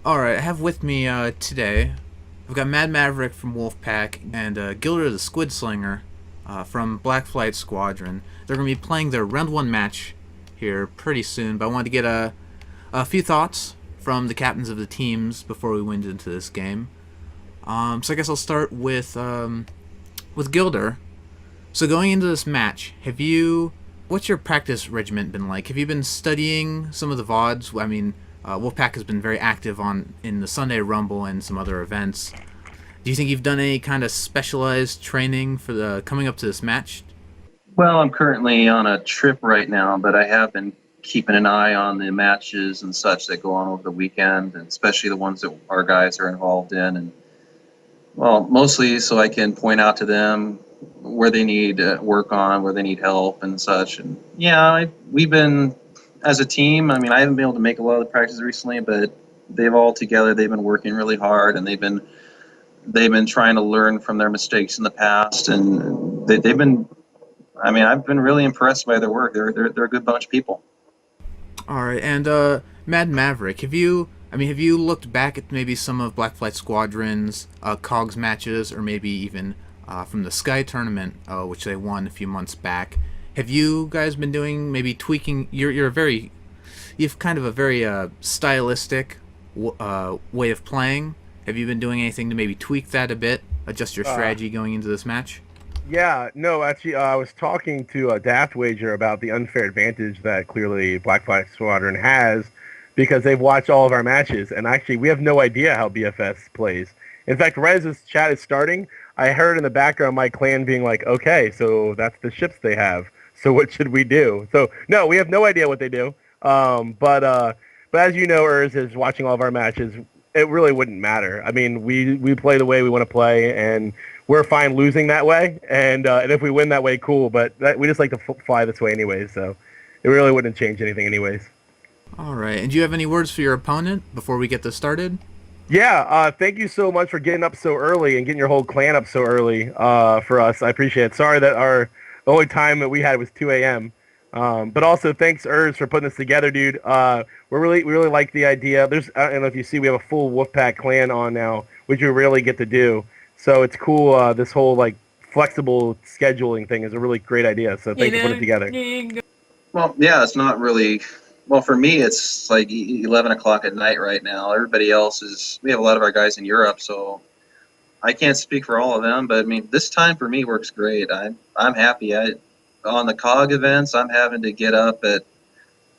Alright, I have with me today, I've got Mad Maverick from Wolfpack and Gilder the Squid Slinger from Black Flight Squadron. They're going to be playing their round one match here pretty soon, but I wanted to get a few thoughts from the captains of the teams before we went into this game. So I guess I'll start with Gilder. So going into this match, what's your practice regimen been like? Have you been studying some of the VODs? I mean, Wolfpack has been very active in the Sunday Rumble and some other events. Do you think you've done any kind of specialized training for the coming up to this match? Well, I'm currently on a trip right now, but I have been keeping an eye on the matches and such that go on over the weekend, and especially the ones that our guys are involved in. And well, mostly so I can point out to them where they need work on, where they need help and such. And yeah, we've been as a team. I mean, I haven't been able to make a lot of the practices recently, but they've been working really hard, and they've been trying to learn from their mistakes in the past, and they've been. I mean, I've been really impressed by their work. They're a good bunch of people. All right, and Mad Maverick, have you looked back at maybe some of Black Flight Squadron's COGS matches, or maybe even from the Sky tournament, which they won a few months back? Have you guys been doing maybe tweaking? You've kind of a very stylistic way of playing. Have you been doing anything to maybe tweak that a bit, adjust your strategy going into this match? Yeah, no, actually, I was talking to Daft Wager about the unfair advantage that clearly Black Flight Squadron has because they've watched all of our matches, and actually, we have no idea how BFS plays. In fact, right as this chat is starting, I heard in the background my clan being like, okay, so that's the ships they have. So what should we do? So, no, we have no idea what they do. But as you know, Urs is watching all of our matches. It really wouldn't matter. I mean, we play the way we want to play, and we're fine losing that way. And if we win that way, cool. But we just like to fly this way anyways, so it really wouldn't change anything anyways. All right. And do you have any words for your opponent before we get this started? Yeah, thank you so much for getting up so early and getting your whole clan up so early for us. I appreciate it. Sorry that the only time that we had was 2 a.m. But also thanks, Urs, for putting this together, dude. We really like the idea. I don't know if you see, we have a full Wolfpack clan on now, which we rarely get to do. So it's cool. This whole like flexible scheduling thing is a really great idea. So thanks for putting it together. Well, yeah, it's not really. Well, for me, it's like 11 o'clock at night right now. Everybody else we have a lot of our guys in Europe, so I can't speak for all of them. But I mean, this time for me works great. I'm happy. On the COG events, I'm having to get up at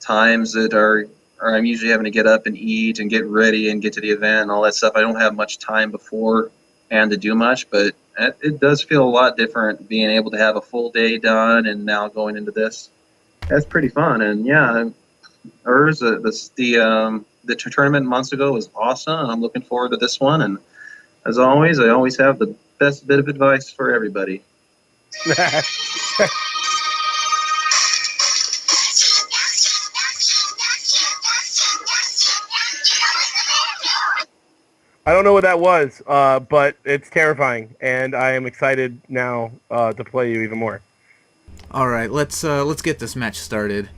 times or I'm usually having to get up and eat and get ready and get to the event and all that stuff. I don't have much time before and to do much, but it does feel a lot different being able to have a full day done and now going into this. That's pretty fun. And yeah, the tournament months ago was awesome. I'm looking forward to this one. And as always, I always have the best bit of advice for everybody. I don't know what that was, but it's terrifying, and I am excited now to play you even more. All right, let's get this match started.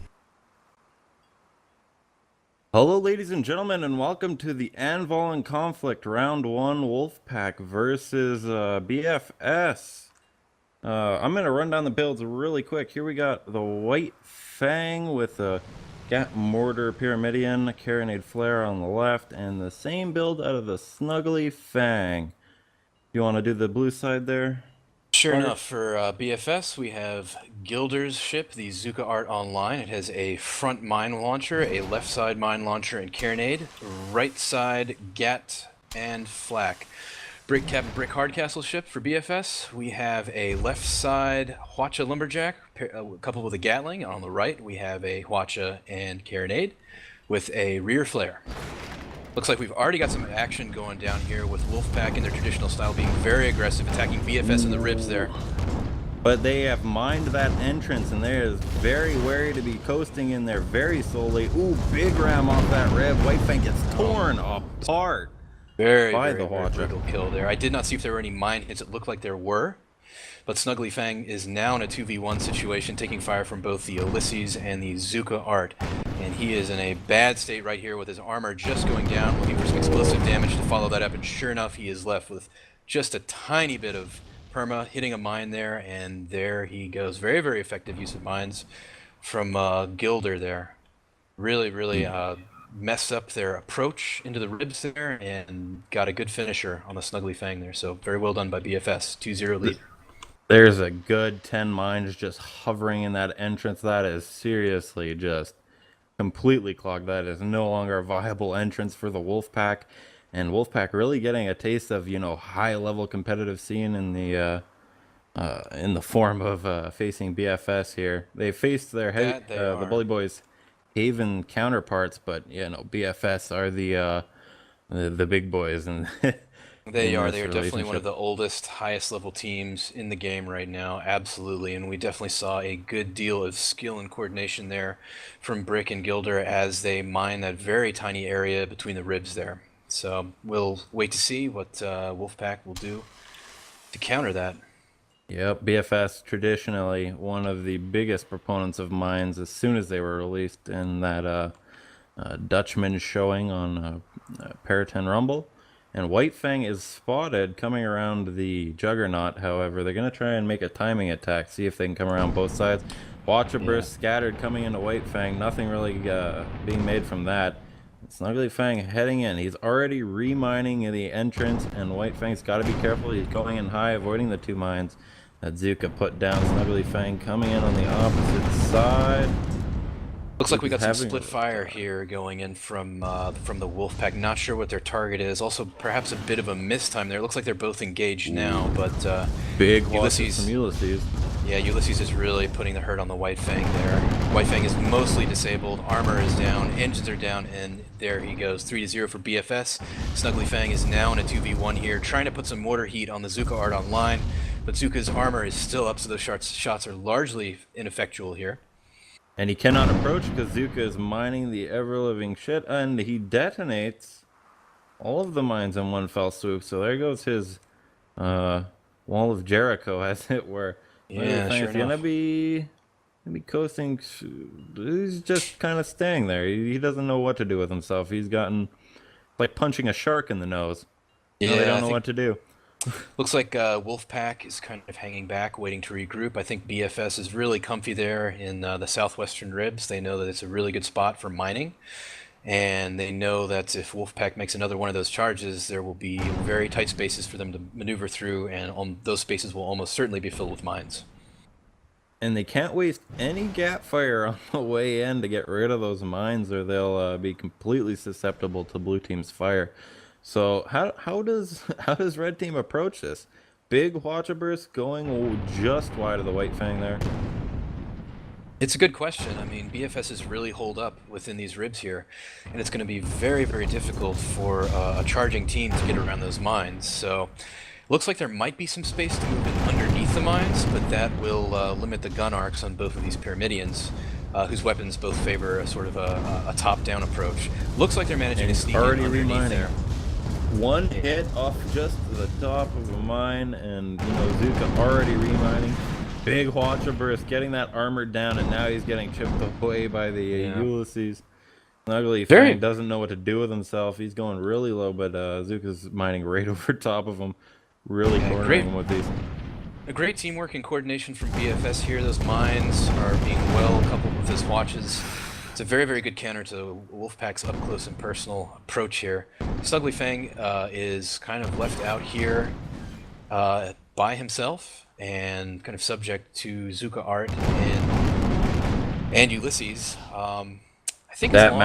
Hello, ladies and gentlemen, and welcome to the Anvalan conflict, round 1, Wolfpack versus BFS. I'm gonna run down the builds really quick. Here we got the White Fang with a Gat Mortar Pyramidion, Carronade Flare on the left, and the same build out of the Snuggly Fang. You want to do the blue side there? Sure enough, for BFS, we have Gilder's ship, the Zuka Art Online. It has a front mine launcher, a left side mine launcher and carronade, right side Gat and Flak. Captain Brick Hardcastle ship for BFS. We have a left side Hwacha Lumberjack, coupled with a Gatling. On the right, we have a Hwacha and carronade with a rear flare. Looks like we've already got some action going down here with Wolfpack in their traditional style being very aggressive, attacking BFS in the ribs there. But they have mined that entrance, and they is very wary to be coasting in there very slowly. Ooh, big ram off that rib. White Fang gets torn apart. Very by the very Hwacha. brutal kill there. I did not see if there were any mine hits. It looked like there were. But Snuggly Fang is now in a 2v1 situation, taking fire from both the Ulysses and the Zuka Art. And he is in a bad state right here with his armor just going down, looking for some explosive damage to follow that up, and sure enough, he is left with just a tiny bit of perma, hitting a mine there, and there he goes. Very, very effective use of mines from Gilder there. Really messed up their approach into the ribs there and got a good finisher on the Snuggly Fang there. So very well done by BFS. 2-0 lead. There's a good 10 mines just hovering in that entrance. That is seriously just completely clogged. That is no longer a viable entrance for the Wolfpack. And Wolfpack really getting a taste of, you know, high-level competitive scene in the form of facing BFS here. They faced their the Bully Boys Haven counterparts, but you know, BFS are the big boys, and they are definitely one of the oldest, highest level teams in the game right now. Absolutely. And we definitely saw a good deal of skill and coordination there from Brick and Gilder as they mine that very tiny area between the ribs there. So we'll wait to see what Wolfpack will do to counter that. Yep, BFS traditionally one of the biggest proponents of mines as soon as they were released in that Dutchman showing on Paraton Rumble. And White Fang is spotted coming around the Juggernaut. However, they're going to try and make a timing attack, see if they can come around both sides. Watcher Burst scattered coming into White Fang, nothing really being made from that. Snuggly Fang heading in. He's already remining the entrance, and White Fang's got to be careful. He's going in high, avoiding the 2 mines that Zuka put down. Snuggly Fang coming in on the opposite side. Looks like we got some split fire here going in from the Wolfpack. Not sure what their target is. Also, perhaps a bit of a miss time there. Looks like they're both engaged now, but big Ulysses from Ulysses. Yeah, Ulysses is really putting the hurt on the White Fang there. White Fang is mostly disabled, armor is down, engines are down, and there he goes. 3-0 for BFS. Snuggly Fang is now in a 2v1 here, trying to put some mortar heat on the Zuka Art online, but Zuka's armor is still up, so those shots are largely ineffectual here. And he cannot approach because Zuka is mining the ever-living shit, and he detonates all of the mines in one fell swoop. So there goes his wall of Jericho, as it were. Yeah, sure He's gonna be coasting. He's just kind of staying there. He doesn't know what to do with himself. He's gotten like punching a shark in the nose. Yeah, they don't know what to do. Looks like Wolfpack is kind of hanging back, waiting to regroup. I think BFS is really comfy there in the southwestern ribs. They know that it's a really good spot for mining, and they know that if Wolfpack makes another one of those charges, there will be very tight spaces for them to maneuver through, and those spaces will almost certainly be filled with mines. And they can't waste any gap fire on the way in to get rid of those mines, or they'll be completely susceptible to blue team's fire. So how does red team approach this? Big Watcher Burst going just wide of the White Fang there. It's a good question. I mean, BFS is really holed up within these ribs here, and it's going to be very, very difficult for a charging team to get around those mines. So looks like there might be some space to move in underneath the mines, but that will limit the gun arcs on both of these Pyramidians, whose weapons both favor a sort of a top-down approach. Looks like they're managing to sneak in underneath there. One hit off just the top of a mine, and you know, Zuka already remining. Big Watcher Burst getting that armor down, and now he's getting chipped away by the Ulysses. Snuggly Fang doesn't know what to do with himself. He's going really low, but Zuka's mining right over top of him, really cornering him with these. A great teamwork and coordination from BFS here. Those mines are being well coupled with his watches. It's a very, very good counter to Wolfpack's up-close and personal approach here. Snuggly Fang is kind of left out here by himself and kind of subject to Zuka Art and Ulysses. I think that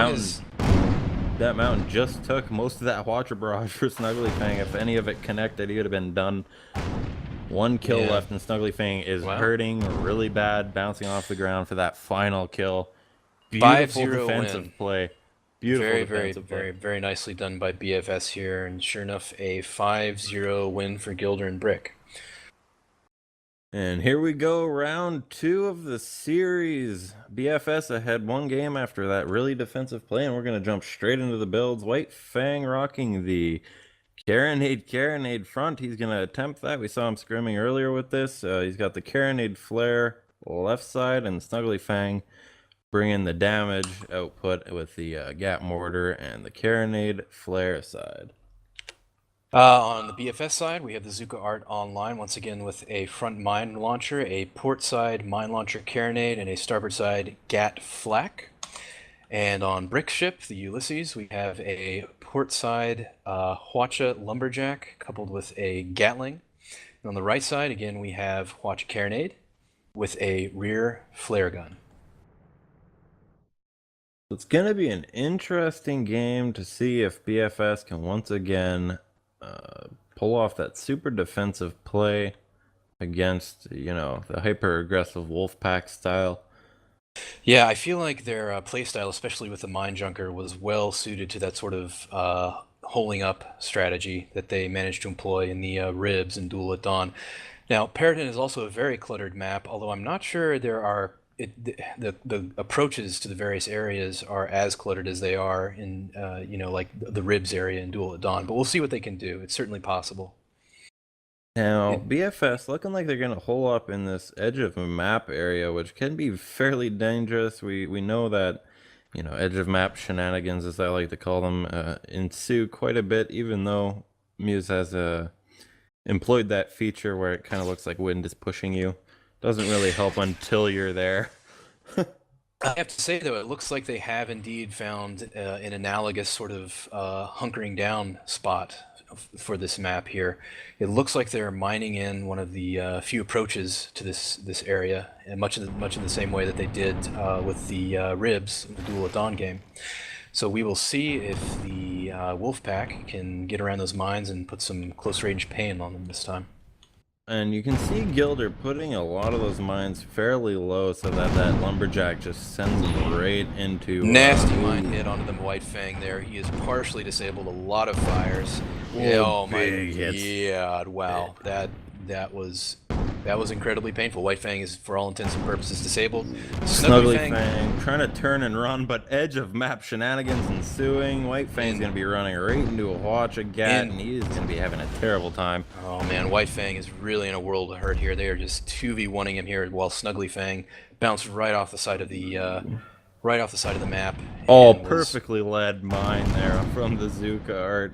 mountain just took most of that Watcher barrage for Snuggly Fang. If any of it connected, he would have been done. One kill left, and Snuggly Fang is hurting really bad, bouncing off the ground for that final kill. Beautiful defensive play. Beautiful defensive play. Very nicely done by BFS here, and sure enough, a 5-0 win for Gilder and Brick. And here we go, round 2 of the series. BFS had one game after that really defensive play, and we're going to jump straight into the builds. White Fang rocking the Carronade front. He's going to attempt that. We saw him scrimming earlier with this. He's got the Carronade flare left side and Snuggly Fang bringing the damage output with the Gap Mortar and the Carronade flare side. On the BFS side, we have the Zuka Art Online, once again with a front mine launcher, a port side mine launcher Carronade, and a starboard side Gat Flak. And on Brick Ship, the Ulysses, we have a port side Hwacha Lumberjack coupled with a Gatling. And on the right side, again, we have Hwacha Carronade with a rear flare gun. It's going to be an interesting game to see if BFS can once again pull off that super defensive play against, the hyper-aggressive Wolfpack style. Yeah, I feel like their playstyle, especially with the Mine Junker, was well suited to that sort of holding up strategy that they managed to employ in the Ribs and Duel at Dawn. Now, Periton is also a very cluttered map, although I'm not sure there are the approaches to the various areas are as cluttered as they are in like the Ribs area in Duel at Dawn. But we'll see what they can do. It's certainly possible. Now, BFS looking like they're going to hole up in this edge of a map area, which can be fairly dangerous. We know that, edge of map shenanigans, as I like to call them, ensue quite a bit, even though Muse has employed that feature where it kind of looks like wind is pushing you. Doesn't really help until you're there. I have to say, though, it looks like they have indeed found an analogous sort of hunkering down spot for this map here. It looks like they're mining in one of the few approaches to this area, and much in the same way that they did with the Ribs in the Duel at Dawn game. So we will see if the Wolfpack can get around those mines and put some close-range pain on them this time. And you can see Gilder putting a lot of those mines fairly low so that that Lumberjack just sends them right into... Nasty mine hit onto the White Fang there. He is partially disabled, a lot of fires. Oh my god, wow. That was incredibly painful. White Fang is, for all intents and purposes, disabled. Snuggly Fang trying to turn and run, but edge of map shenanigans ensuing. White Fang's going to be running right into a Hwacha Gat, and he is going to be having a terrible time. Oh man, White Fang is really in a world of hurt here. They are just 2v1ing him here, while Snuggly Fang bounced right off the side of the map. All perfectly led mine there from the Zuka art.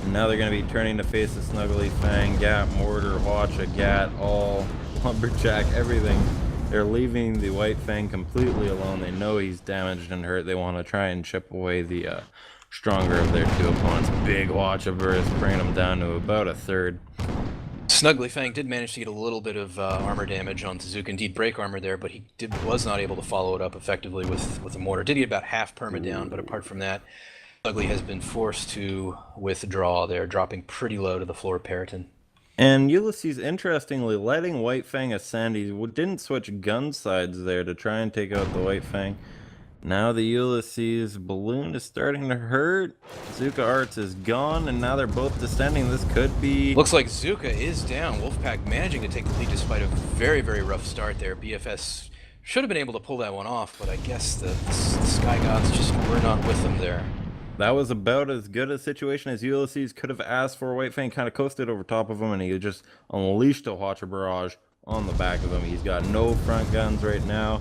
And now they're going to be turning to face the Snuggly Fang, Gap, Mortar, Hwacha, Gat, all Lumberjack, everything. They're leaving the White Fang completely alone. They know he's damaged and hurt. They want to try and chip away the stronger of their two opponents. Big Hwacha burst, bringing them down to about a third. Snuggly Fang did manage to get a little bit of armor damage on Zuka, indeed break armor there, but he was not able to follow it up effectively with a mortar. Did get about half perma down, but apart from that, Snuggly has been forced to withdraw there, dropping pretty low to the floor of Periton. And Ulysses, interestingly, letting White Fang ascend. He didn't switch gun sides there to try and take out the White Fang. Now the Ulysses balloon is starting to hurt. Zuka Arts is gone, and now they're both descending. This could be... Looks like Zuka is down. Wolfpack managing to take the lead despite a very, very rough start there. BFS should have been able to pull that one off, but I guess the Sky Gods just were not with them there. That was about as good a situation as Ulysses could have asked for. White Fang kind of coasted over top of him, and he just unleashed a Hwacha barrage on the back of him. He's got no front guns right now,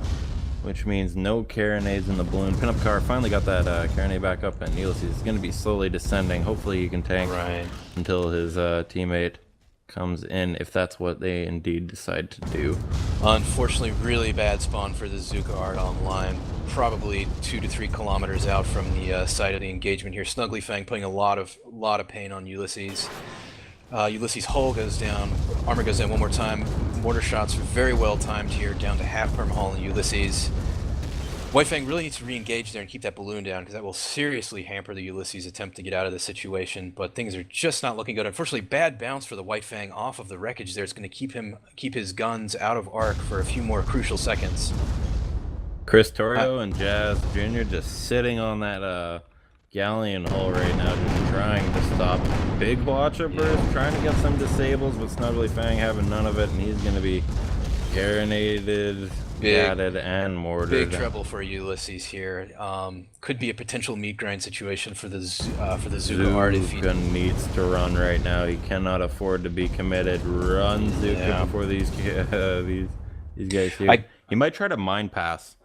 which means no carronades in the balloon. Pinup car finally got that carronade back up, and Ulysses is going to be slowly descending. Hopefully he can tank until his teammate comes in, if that's what they indeed decide to do. Unfortunately, really bad spawn for the Zuka Art Online. Probably 2 to 3 kilometers out from the site of the engagement here. Snuggly Fang putting a lot of pain on Ulysses. Ulysses' hull goes down, armor goes down one more time. Mortar shots are very well timed here, down to half perm hull in Ulysses. White Fang really needs to re-engage there and keep that balloon down, because that will seriously hamper the Ulysses' attempt to get out of the situation, but things are just not looking good. Unfortunately, bad bounce for the White Fang off of the wreckage there. It's going to keep his guns out of arc for a few more crucial seconds. Chris Torrio and Jazz Jr. just sitting on that galleon hull right now, just trying to stop big Hwacha burst, trying to get some disables, but Snuggly Fang having none of it, and he's going to be carronaded gatted and mortared. Big trouble for Ulysses here. Could be a potential meat grind situation for the Zuka art if he needs to run right now. He cannot afford to be committed. Run Zuka before these guys here. He might try to mind pass.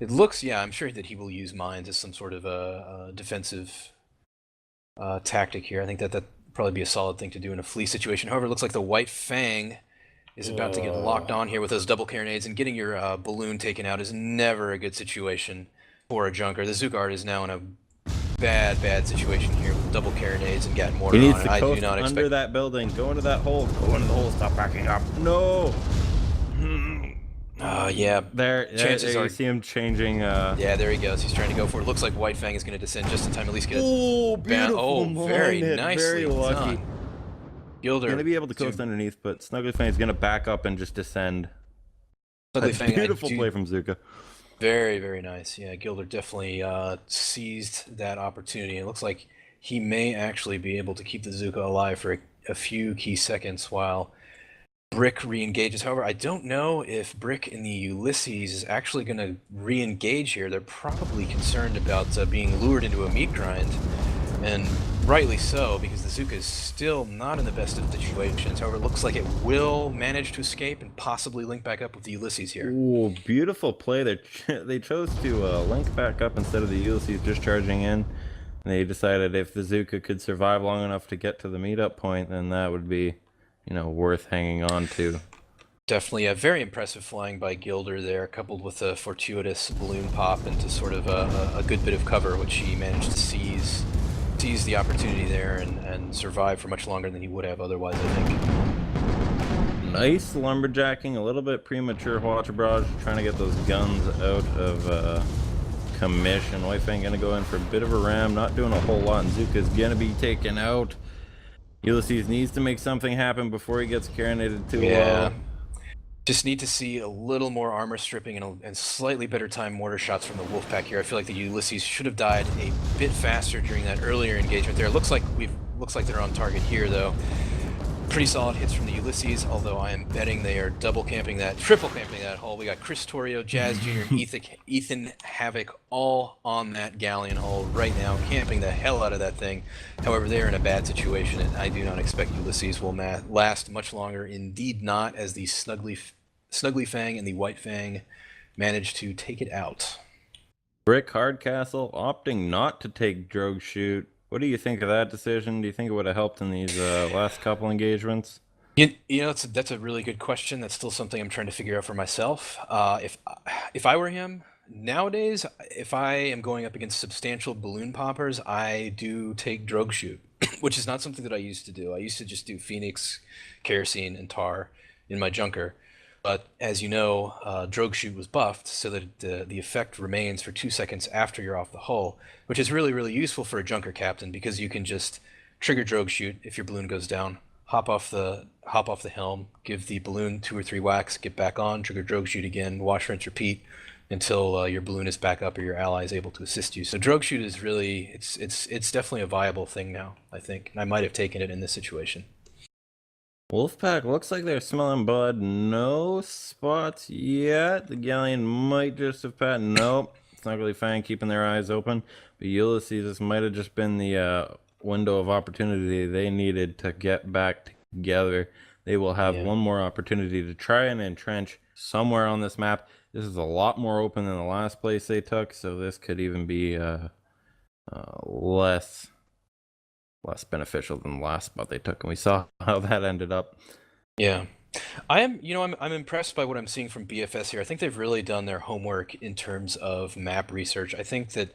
It looks, yeah, I'm sure that he will use mines as some sort of a defensive tactic here. I think that'd probably be a solid thing to do in a flea situation. However, it looks like the White Fang is about to get locked on here with those double carronades, and getting your balloon taken out is never a good situation for a junker. The Zuka art is now in a bad situation here with double carronades and gat mortar He needs on to it. I coast do not under expect that building. Go into that hole. Go into the hole. Stop backing up. No. yeah. There you see him changing. Yeah, there he goes. He's trying to go for it. Looks like White Fang is going to descend just in time, at least get it. Beautiful. Very nicely Very lucky. done. Gilder Gonna be able to coast underneath, but Snuggly Fang is gonna back up and just descend. Snuggly Fang, beautiful play from Zuka. Very nice. Yeah, Gilder definitely seized that opportunity. It looks like he may actually be able to keep the Zuka alive for a few key seconds while Brick re-engages. However, I don't know if Brick in the Ulysses is actually going to re-engage here. They're probably concerned about being lured into a meat grind, and rightly so, because the Zuka is still not in the best of situations. However, it looks like it will manage to escape and possibly link back up with the Ulysses here. Ooh, beautiful play. They chose to link back up instead of the Ulysses just charging in. And they decided if the Zuka could survive long enough to get to the meetup point, then that would be, you know, worth hanging on to. Definitely a very impressive flying by Gilder there, coupled with a fortuitous balloon pop into sort of a good bit of cover, which he managed to seize the opportunity there and survive for much longer than he would have otherwise, I think. Nice lumberjacking, a little bit premature water barrage, trying to get those guns out of commission. White Fang gonna go in for a bit of a ram, not doing a whole lot, and Zuka's gonna be taken out. Ulysses needs to make something happen before he gets carronated too well. Just need to see a little more armor stripping and slightly better time mortar shots from the Wolfpack here. I feel like the Ulysses should have died a bit faster during that earlier engagement there. Looks like they're on target here though. Pretty solid hits from the Ulysses, although I am betting they are triple camping that hull. We got Chris Torrio, Jazz Jr., and Ethan Havoc all on that galleon hull right now, camping the hell out of that thing. However, they are in a bad situation, and I do not expect Ulysses will last much longer. Indeed not, as the Snuggly Fang and the White Fang manage to take it out. Brick Hardcastle opting not to take Drogue Shoot. What do you think of that decision? Do you think it would have helped in these last couple engagements? You know, that's a really good question. That's still something I'm trying to figure out for myself. If I were him, nowadays, if I am going up against substantial balloon poppers, I do take Drogue Shoot, which is not something that I used to do. I used to just do Phoenix, Kerosene, and Tar in my junker. But as you know, Drogue Shoot was buffed so that the effect remains for 2 seconds after you're off the hull, which is really useful for a junker captain because you can just trigger Drogue Shoot if your balloon goes down, hop off the helm, give the balloon 2 or 3 whacks, get back on, trigger Drogue Shoot again, wash, rinse, repeat until your balloon is back up or your ally is able to assist you. So Drogue Shoot is really it's definitely a viable thing now, I think, and I might have taken it in this situation. Wolfpack looks like they're smelling blood. No spots yet. The galleon might just have pat. Nope. Snuggly Fang keeping their eyes open. But Ulysses, this might have just been the window of opportunity they needed to get back together. They will have one more opportunity to try and entrench somewhere on this map. This is a lot more open than the last place they took, so this could even be less beneficial than the last spot they took, and we saw how that ended up. Yeah, I'm impressed by what I'm seeing from BFS here. I think they've really done their homework in terms of map research. I think that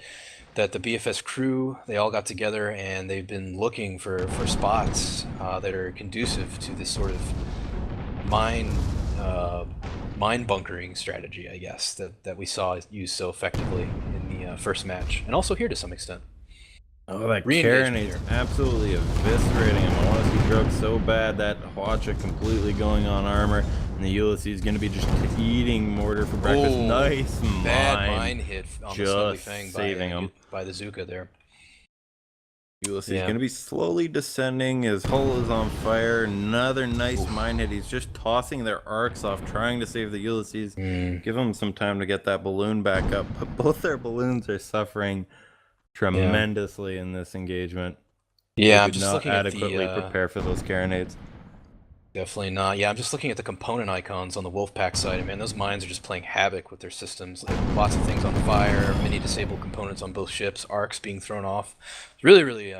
the BFS crew, they all got together and they've been looking for spots that are conducive to this sort of mine bunkering strategy, I guess, that we saw used so effectively in the first match, and also here to some extent. Oh, that carronade absolutely eviscerating him. I want to see Drogue so bad. That Hwacha completely going on armor, and the Ulysses is going to be just eating mortar for breakfast. Oh, nice bad mine hit on the Snuggly Fang saving him by the Zuka there. Ulysses Yeah. going to be slowly descending. His hull is on fire. Another nice mine hit. He's just tossing their arcs off, trying to save the Ulysses. Give them some time to get that balloon back up. But both their balloons are suffering tremendously in this engagement. Yeah, They I'm could just not looking at adequately the prepare for those carronades. definitely not. Yeah, I'm just looking at the component icons on the Wolfpack side, and man, those mines are just playing havoc with their systems. Like, lots of things on fire, many disabled components on both ships, arcs being thrown off. It's really, really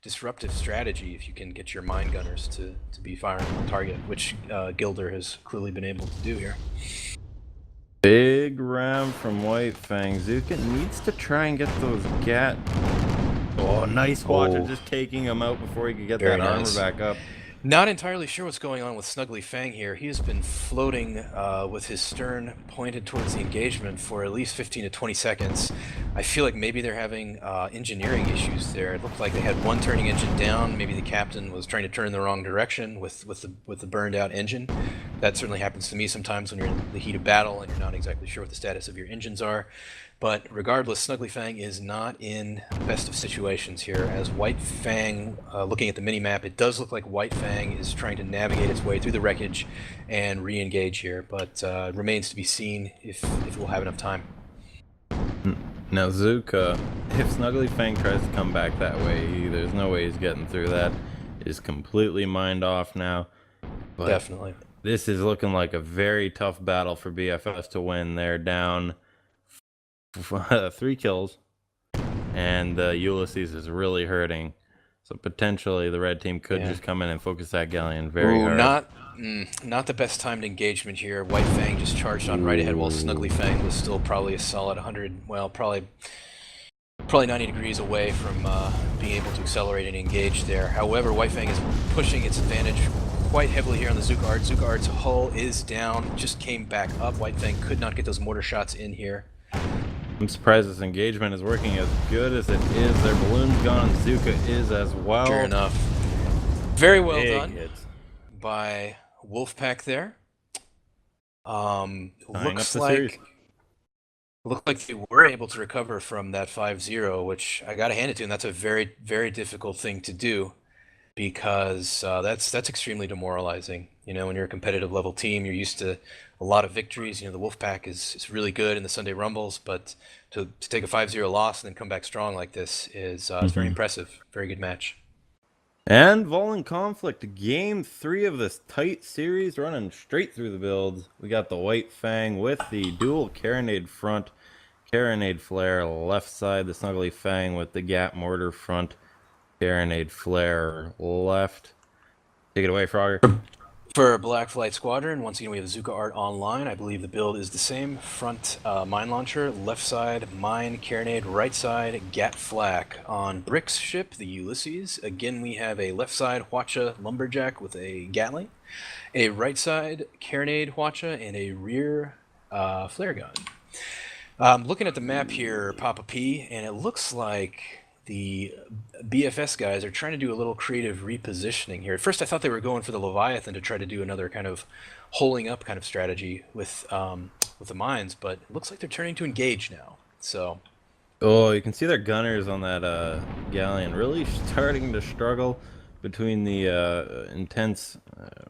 disruptive strategy if you can get your mine gunners to be firing on target, which Gilder has clearly been able to do here. Big ram from White Fang. Zuka needs to try and get those gat. Oh, nice Watcher just taking him out before he could get Very that nice. armor back up. Not entirely sure what's going on with Snuggly Fang here. He has been floating with his stern pointed towards the engagement for at least 15 to 20 seconds. I feel like maybe they're having engineering issues there. It looked like they had one turning engine down. Maybe the captain was trying to turn in the wrong direction with the burned out engine. That certainly happens to me sometimes when you're in the heat of battle and you're not exactly sure what the status of your engines are. But regardless, Snuggly Fang is not in the best of situations here. As White Fang, looking at the mini-map, it does look like White Fang is trying to navigate its way through the wreckage and re-engage here, but it remains to be seen if we'll have enough time. Now Zuka, if Snuggly Fang tries to come back that way, there's no way he's getting through that. Is completely mined off now. But Definitely. this is looking like a very tough battle for BFS to win. They're down 3 kills, and Ulysses is really hurting. So potentially the red team could just come in and focus that galleon very hard. Not the best timed engagement here. White Fang just charged on right ahead while Snuggly Fang was still probably a solid 100, well, probably 90 degrees away from being able to accelerate and engage there. However, White Fang is pushing its advantage quite heavily here on the Zuka Art. Zuka Art's hull is down, just came back up. White Fang could not get those mortar shots in here. I'm surprised this engagement is working as good as it is. Their balloon's gone, and Zuka is as well. Sure enough. Very well Big done hits. by Wolfpack there. Tying up Looks the series. like they were able to recover from that 5-0, which I gotta hand it to them. That's a very, very difficult thing to do, because that's extremely demoralizing. You know, when you're a competitive level team, you're used to a lot of victories. You know, the Wolfpack is really good in the Sunday Rumbles, but to take a 5-0 loss and then come back strong like this is very impressive. Very good match. Anvalan Conflict, game 3 of this tight series, running straight through the builds. We got the White Fang with the dual carronade front, carronade flare left side, the Snuggly Fang with the Gat mortar front, carronade flare left. Take it away, Frogger. For Black Flight Squadron, once again we have Zuka Art online. I believe the build is the same. Front mine launcher, left side mine carronade, right side Gat flak. On Brick's ship, the Ulysses, again we have a left side Hwacha lumberjack with a Gatling, a right side carronade Hwacha, and a rear flare gun. Looking at the map here, Papa P, and it looks like the BFS guys are trying to do a little creative repositioning here. At first I thought they were going for the Leviathan to try to do another kind of holding up kind of strategy with the mines, but it looks like they're turning to engage now. So, oh, you can see their gunners on that galleon really starting to struggle between the intense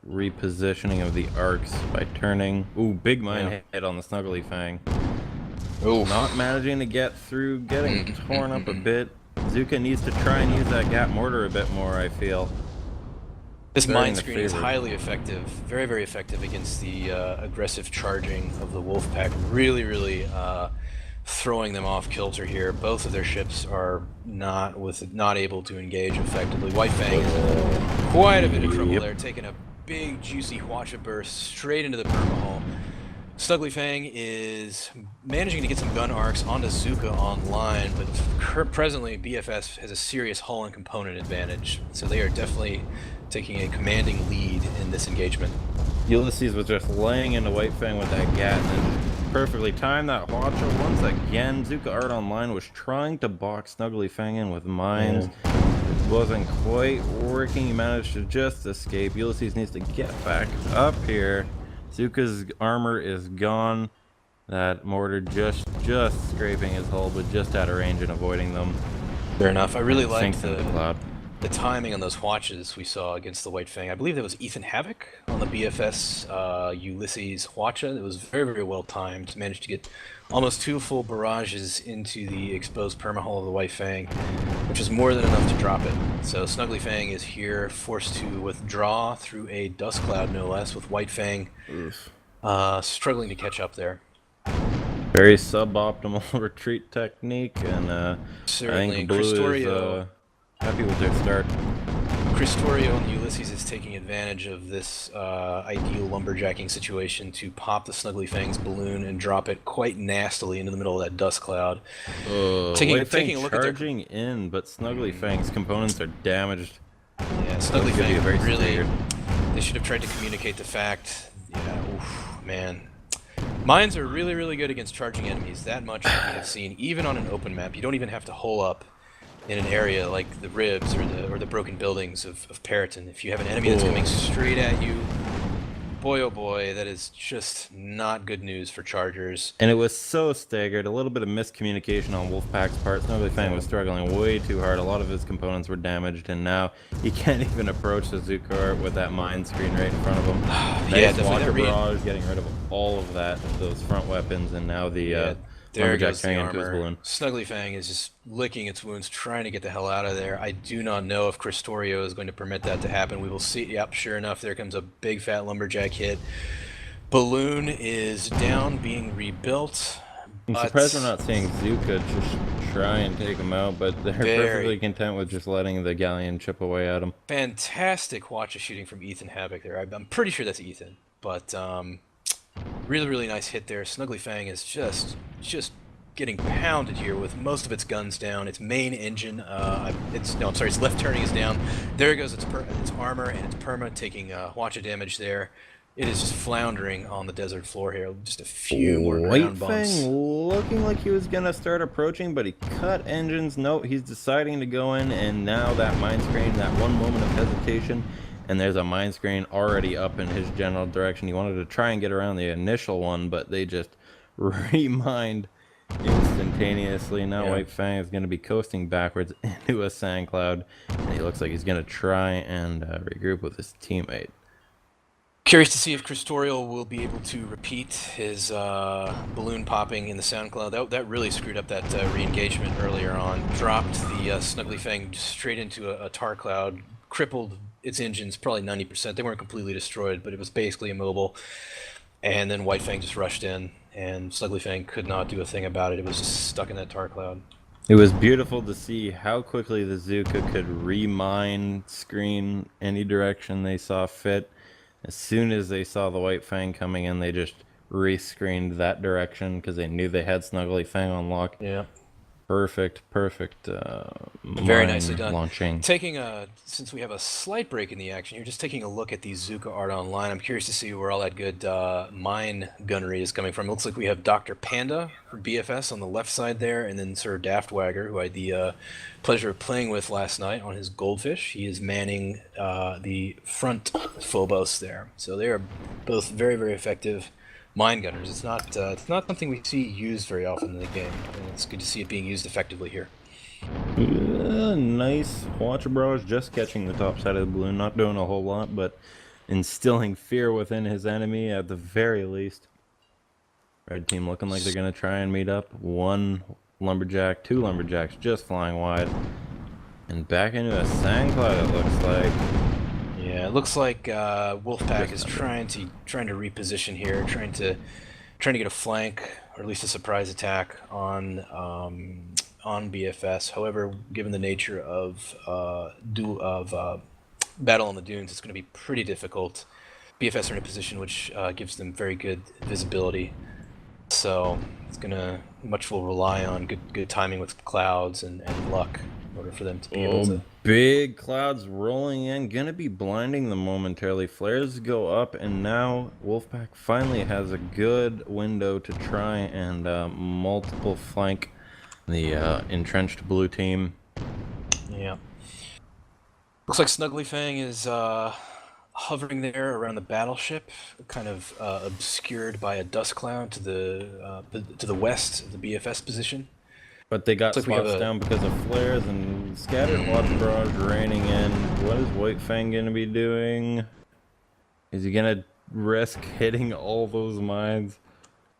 repositioning of the arcs by turning. Ooh, big mine hit on the Snuggly Fang. oof. Not managing to get through, getting torn up a bit. Zuka needs to try and use that Gat mortar a bit more, I feel. This Very in mine the screen is favor. highly effective, very, very effective against the aggressive charging of the Wolfpack. Really, really throwing them off kilter here. Both of their ships are not able to engage effectively. White Fang is in quite a bit of trouble there, taking a big, juicy Hwacha burst straight into the perma-hull. Snuggly Fang is managing to get some gun arcs onto Zuka online, but presently BFS has a serious hull and component advantage, so they are definitely taking a commanding lead in this engagement. Ulysses was just laying into White Fang with that Gat and perfectly timed that Hwacha once again. Zuka Art Online was trying to box Snuggly Fang in with mines. It wasn't quite working. He managed to just escape. Ulysses needs to get back up here. Zuka's armor is gone. That mortar just scraping his hull, but just out of range and avoiding them. Fair enough. I really like Sinks into the cloud. the timing on those watches we saw against the White Fang. I believe that was Ethan Havoc on the BFS Ulysses Hwacha. It was very, very well timed. Managed to get almost 2 full barrages into the exposed permahull of the White Fang, which is more than enough to drop it. So Snuggly Fang is here, forced to withdraw through a dust cloud, no less, with White Fang struggling to catch up there. Very suboptimal retreat technique, and I Certainly, think Blue Cristorio- is happy with their start. Cristorio and Ulysses is taking advantage of this ideal lumberjacking situation to pop the Snuggly Fang's balloon and drop it quite nastily into the middle of that dust cloud. Taking a look at their charging in, but Snuggly Fang's components are damaged. Yeah, Snuggly It's gonna be Fang very really. staggered. They should have tried to communicate the fact. Yeah, oof, man. Mines are really, really good against charging enemies. That much we have seen, even on an open map. You don't even have to hole up in an area like the ribs or the broken buildings of Periton. If you have an enemy that's coming straight at you, boy oh boy, that is just not good news for chargers. And it was so staggered, a little bit of miscommunication on Wolfpack's part. Snuggly Fang was struggling way too hard. A lot of his components were damaged, and now he can't even approach the Zukar with that mine screen right in front of him. Yeah, Nice definitely Walker that barrage, getting rid of all of that, those front weapons, and now the There lumberjack goes the turning into his armor. balloon. Snuggly Fang is just licking its wounds, trying to get the hell out of there. I do not know if Cristorio is going to permit that to happen. We will see. Yep, sure enough, there comes a big fat lumberjack hit. Balloon is down, being rebuilt. I'm but surprised we're not seeing Zuka just try and take him out, but they're perfectly content with just letting the galleon chip away at him. Fantastic watch of shooting from Ethan Havoc there. I'm pretty sure that's Ethan, but really, really nice hit there. Snuggly Fang is just getting pounded here with most of its guns down. Its main engine, its left turning is down. There goes its armor and its perma, taking Hwacha damage there. It is just floundering on the desert floor here. Just a few more ground bumps. White Fang looking like he was gonna start approaching, but he cut engines. No, he's deciding to go in, and now that mine screen, that one moment of hesitation, and there's a mine screen already up in his general direction. He wanted to try and get around the initial one, but they just remined instantaneously. Now White Fang is going to be coasting backwards into a sand cloud, and he looks like he's going to try and regroup with his teammate. Curious to see if Cristorio will be able to repeat his balloon popping in the sound cloud. That really screwed up that re-engagement earlier on. Dropped the Snuggly Fang straight into a tar cloud, crippled its engines probably 90%. They weren't completely destroyed, but it was basically immobile. And then White Fang just rushed in, and Snuggly Fang could not do a thing about it. It was just stuck in that tar cloud. It was beautiful to see how quickly the Zuka could re-mine screen any direction they saw fit. As soon as they saw the White Fang coming in, they just re-screened that direction because they knew they had Snuggly Fang on lock. Yeah. Perfect. Very nicely done. Launching. Since we have a slight break in the action here, just taking a look at the Zuka art online. I'm curious to see where all that good mine gunnery is coming from. It looks like we have Dr. Panda from BFS on the left side there, and then Sir Daftwagger, who I had the pleasure of playing with last night on his Goldfish. He is manning the front Phobos there. So they are both very, very effective mine gunners. It's not something we see used very often in the game, and it's good to see it being used effectively here. Nice Hwacha barrage, just catching the top side of the balloon, not doing a whole lot, but instilling fear within his enemy at the very least. Red team looking like they're gonna try and meet up. One lumberjack, two lumberjacks just flying wide, and back into a sand cloud. It looks like. Yeah, it looks like Wolfpack is trying to reposition here, trying to get a flank or at least a surprise attack on BFS. However, given the nature of Battle on the Dunes, it's going to be pretty difficult. BFS are in a position which gives them very good visibility, so it's much will rely on good timing with clouds and luck in order for them to be able to. Big clouds rolling in, gonna be blinding them momentarily. Flares go up, and now Wolfpack finally has a good window to try and multiple flank the entrenched blue team. Yeah. Looks like Snuggly Fang is hovering there around the battleship, kind of obscured by a dust cloud to the west of the BFS position. But they got Looks like we have swaps a- down because of flares and scattered water barrage raining in. What is White Fang gonna be doing? Is he gonna risk hitting all those mines?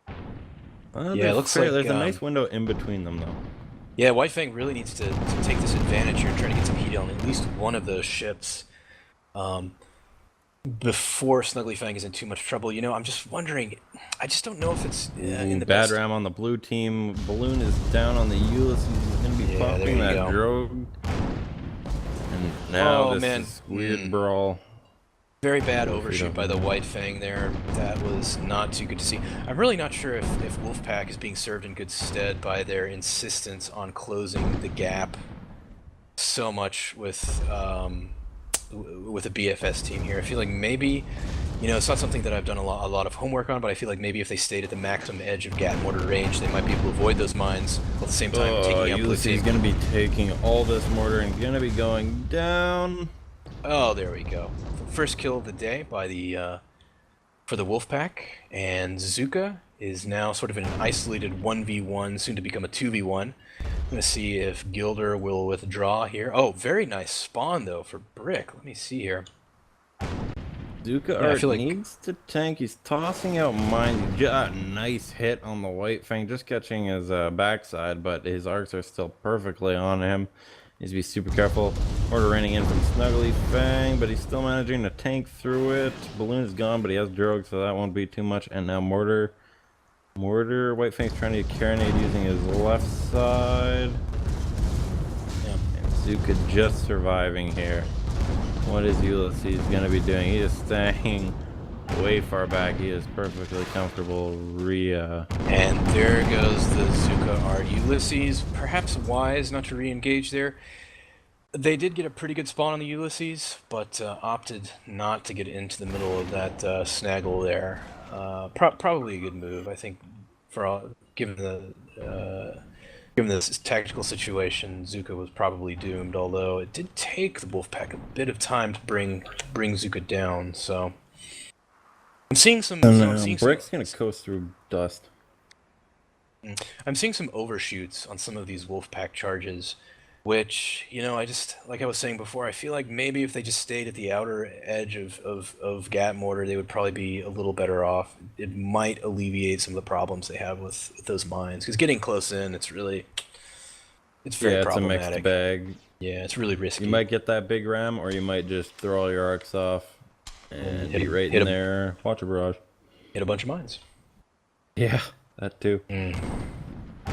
Yeah, it looks like there's a nice window in between them though. Yeah, White Fang really needs to take this advantage here and try to get some heat on at least one of those ships before Snuggly Fang is in too much trouble. You know, I'm just wondering, I just don't know if it's in the Bad best... ram on the blue team. Balloon is down on the Ulysses. He's gonna be Yeah, there popping you that go. drogue. And now Oh, this man. is weird brawl. Very bad overshoot by the White Fang there. That was not too good to see. I'm really not sure if Wolfpack is being served in good stead by their insistence on closing the gap so much with a BFS team here. I feel like maybe, you know, it's not something that I've done a lot of homework on, but I feel like maybe if they stayed at the maximum edge of Gat mortar range, they might be able to avoid those mines while at the same time taking out blue Ulysses is team. gonna be taking all this mortar and gonna be going down. Oh, there we go. First kill of the day by the for the Wolfpack, and Zuka is now sort of in an isolated 1v1, soon to become a 2v1. I'm gonna see if Gilder will withdraw here. Oh, very nice spawn though for Brick. Let me see here. Zuka I feel like- needs to tank. He's tossing out mines. He got a nice hit on the White Fang, just catching his backside, but his arcs are still perfectly on him. Needs to be super careful. Mortar raining in from Snuggly Fang, but he's still managing to tank through it. Balloon is gone, but he has drogue, so that won't be too much. And now Mortar. White Fang's trying to carronade using his left side. Yeah. And Zuka just surviving here. What is Ulysses gonna be doing? He is staying way far back. He is perfectly comfortable. And there goes the Zuka Art. Ulysses, perhaps wise not to re-engage there. They did get a pretty good spawn on the Ulysses, but opted not to get into the middle of that snaggle there. Probably a good move, I think, for all, given this tactical situation. Zuka was probably doomed, although it did take the Wolfpack a bit of time to bring Zuka down. So I'm seeing some. Brick's gonna coast through dust. I'm seeing some overshoots on some of these Wolfpack charges, which, you know, I just, like I was saying before, I feel like maybe if they just stayed at the outer edge of Gat mortar, they would probably be a little better off. It might alleviate some of the problems they have with those mines, because getting close in, it's very problematic. It's a mixed bag. Yeah, it's really risky. You might get that big ram, or you might just throw all your arcs off and hit be right hit in a- there. Watch a barrage. hit a bunch of mines. Yeah, that too.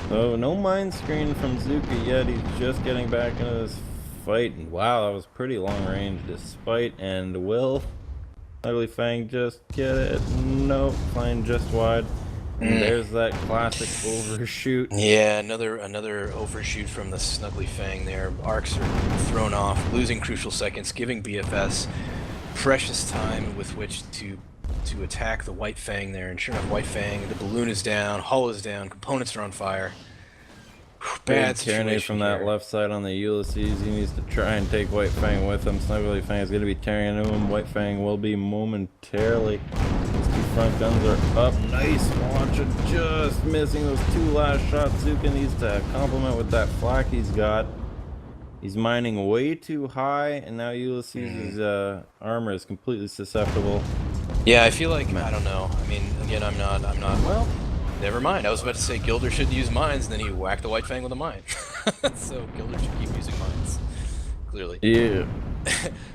So no mine screen from Zuka yet. He's just getting back into this fight. And wow, that was pretty long range despite. And will Ugly Fang just get it? Nope, flying just wide. And there's that classic overshoot. Yeah, another overshoot from the Snuggly Fang there. Arcs are thrown off, losing crucial seconds, giving BFS precious time with which to attack the White Fang there. And sure enough, White Fang, the balloon is down, hull is down, components are on fire. Bad Carronade situation from that here. left side on the Ulysses. He needs to try and take White Fang with him. Snuggly Fang is going to be tearing into him. White Fang will be momentarily. These two front guns are up. Nice launcher, just missing those two last shots. Zuka needs to complement with that flak he's got. He's mining way too high, and now Ulysses' armor is completely susceptible. Yeah, I feel like, I don't know. I mean, again, I'm not, well, never mind. I was about to say Gilder shouldn't use mines, and then he whacked the White Fang with a mine. So Gilder should keep using mines, clearly. Yeah.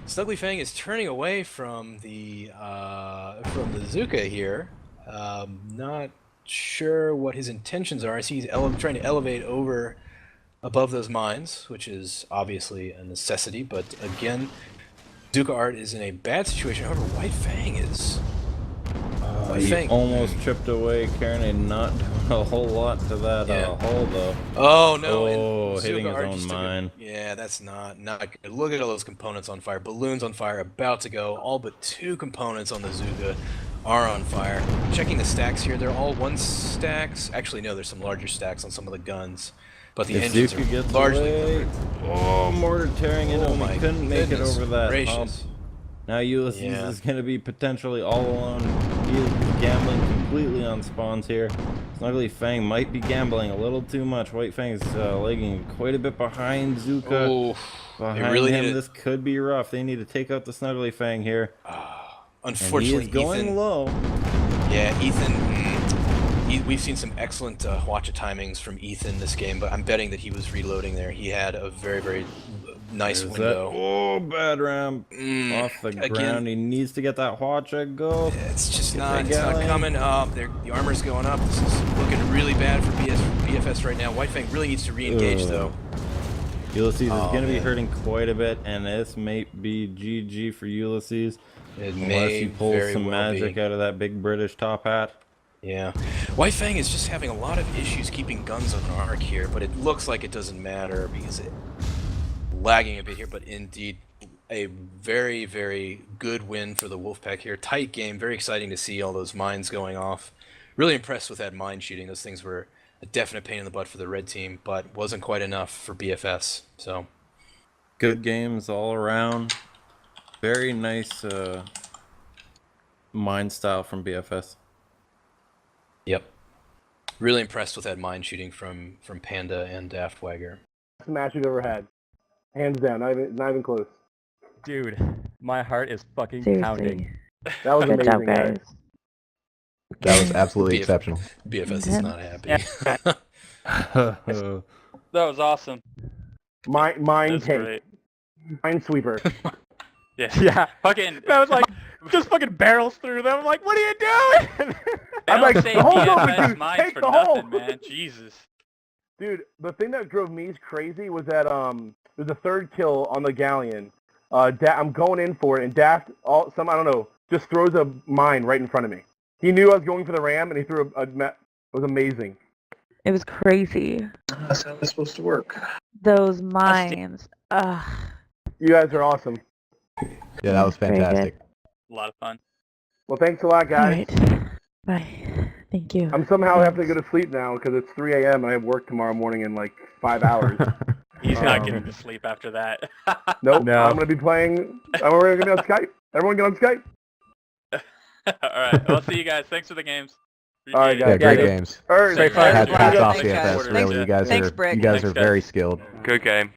Snuggly Fang is turning away from the Zuka here. Not sure what his intentions are. I see he's trying to elevate over above those mines, which is obviously a necessity, but again, Zuka Art is in a bad situation. However, White Fang is... He almost chipped away. Carronade not doing a whole lot to that hull, though. Oh, no. Oh, and hitting Zuka his Art own just took mine. Yeah, that's not good. Look at all those components on fire. Balloons on fire, about to go. All but two components on the Zuka are on fire. Checking the stacks here. They're all one stacks. Actually, no, there's some larger stacks on some of the guns. But the If engines Zuka are gets largely away, oh, mortar tearing into him. He couldn't make it goodness over that gracious. hump. Now Ulysses Yeah. is going to be potentially all alone. He is gambling completely on spawns here. Snuggly Fang might be gambling a little too much. White Fang's lagging quite a bit behind Zuka. Oh, Behind really him, this could be rough. They need to take out the Snuggly Fang here. Unfortunately, and he is going Ethan, low. Yeah, Ethan. We've seen some excellent watch timings from Ethan this game, but I'm betting that he was reloading there. He had a very, very nice There's window. That. Oh, bad ramp off the ground. He needs to get that Hwacha go. It's just not coming up. The armor's going up. This is looking really bad for BFS right now. White Fang really needs to re-engage though. Ulysses is going to be hurting quite a bit, and this may be GG for Ulysses. Unless he pulls some magic out of that big British top hat. Yeah. White Fang is just having a lot of issues keeping guns on arc here, but it looks like it doesn't matter because it's lagging a bit here, but indeed a very, very good win for the Wolfpack here. Tight game, very exciting to see all those mines going off. Really impressed with that mine shooting. Those things were a definite pain in the butt for the red team, but wasn't quite enough for BFS. So good games all around. Very nice mine style from BFS. Yep. Really impressed with that mine shooting from Panda and Daftwagger. Best match we've ever had. Hands down, not even close. Dude, my heart is fucking Seriously. Pounding. That was Good job, amazing, guys. guys. That was absolutely exceptional. BFS is not happy. That was awesome. Mine That's tank. great. Minesweeper. Yeah. Fucking. That was like just fucking barrels through them. I'm like, what are you doing? I'm like, say the hole's open, BFS dude. mines Take for the hole. nothing, man. Jesus. Dude, the thing that drove me crazy was that there's a third kill on the galleon. I'm going in for it, and Daft, I don't know, just throws a mine right in front of me. He knew I was going for the ram, and he threw it was amazing. It was crazy. That's how it's supposed to work. Those mines. Ugh. You guys are awesome. Yeah, that was Very good. fantastic. A lot of fun. Well, thanks a lot, guys. Alright. Bye. Thank you. I'm somehow having to go to sleep now because it's 3 a.m. and I have work tomorrow morning in like 5 hours. He's not getting to sleep after that. Nope. No. I'm going to be playing. We're going to be on Skype. Everyone get on Skype. Alright, well, see you guys. Thanks for the games. Alright, Appreciate guys. Yeah, great Yeah, games. Alright, Thanks, Hats guys. off Thanks, CFS, guys. really. You guys Thanks, are Brick. you guys Thanks, are guys. very skilled. Good game.